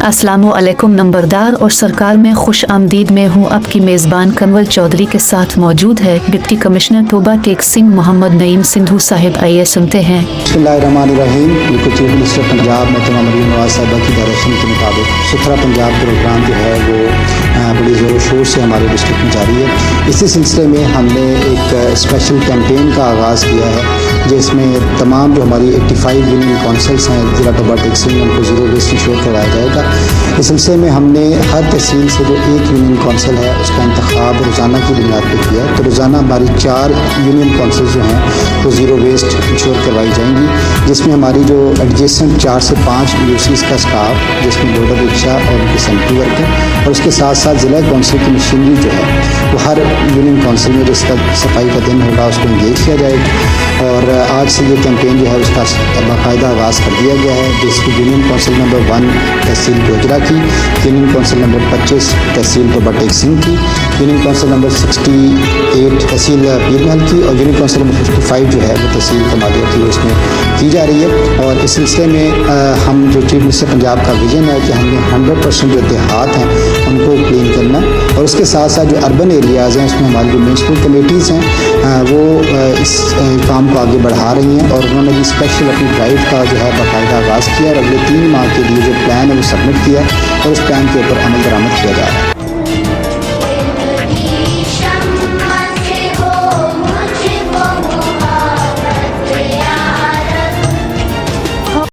अस्सलामुअलैकुम नंबरदार और सरकार में खुश आमदीद में हूँ आपकी मेज़बान कंवल चौधरी के साथ मौजूद है डिप्टी कमिश्नर तोबा टेक सिंह मोहम्मद नईम सिंधु साहिब। आइए सुनते हैं। बिस्मिल्लाहिर्रहमानिर्रहीम। चीफ मिनिस्टर पंजाब में तमाम मरीम नवाज साहिबा की डायरेक्शन के मुताबिक सुथरा पंजाब प्रोग्राम जो है वो बड़ी ज़ोर शोर से हमारे डिस्ट्रिक्ट में जारी है। इसी सिलसिले में हमने एक स्पेशल कैंपेन का आगाज़ किया है जिसमें तमाम जो हमारी 85 यूनियन काउंसिल्स हैं ज़िला तोबा टेक सिंह उनको ज़ीरो वेस्ट इंश्योर करवाया जाएगा। इस सिलसिले में हमने हर तहसील से जो एक यूनियन काउंसिल है उसका इंतखाब रोज़ाना की बुनियाद पर किया है। तो रोज़ाना हमारी 4 यूनियन काउंसिल जो हैं वो ज़ीरो वेस्ट इंश्योर करवाई जाएंगी, जिसमें हमारी जो एडजेसेंट 4 से 5 यूसीज़ का स्टाफ जिसमें बोर्डर रिक्शा और उनके सेंट्री वर्कर और उसके साथ साथ ज़िला काउंसिल की मशीनरी जो है वो हर यूनियन काउंसिल में जिसका सफाई का दिन होगा उसको इंगेज किया जाएगा। और आज से ये कैंपेन जो है उसका बाकायदा आगाज़ कर दिया गया है, जिसकी यूनियन काउंसिल नंबर 1 तहसील गोजरा की, यूनियन काउंसिल नंबर 25 तहसील तोबा टेक सिंह की, यूनियन काउंसिल नंबर 68 तहसील पीरमहल की और यूनियन काउंसिल नंबर 55 जो है वो तहसील कमालिया की उसमें की जा रही है। और इस सिलसिले में हम जो चीफ मिनिस्टर पंजाब का विजन है कि हमने 100% जो देहात हैं उनको क्लीन करना और उसके साथ साथ जो अर्बन एरियाज़ हैं उसमें हमारी जो म्यूनसिपल कमेटीज़ हैं वो इस काम को आगे बढ़ा रही हैं और उन्होंने भी स्पेशल अपनी ड्राइव का जो है बाकायदा आगाज़ किया और अगले 3 माह के लिए जो प्लान है वो सबमिट किया और उस प्लान के ऊपर अमल दरामद किया जा रहा है।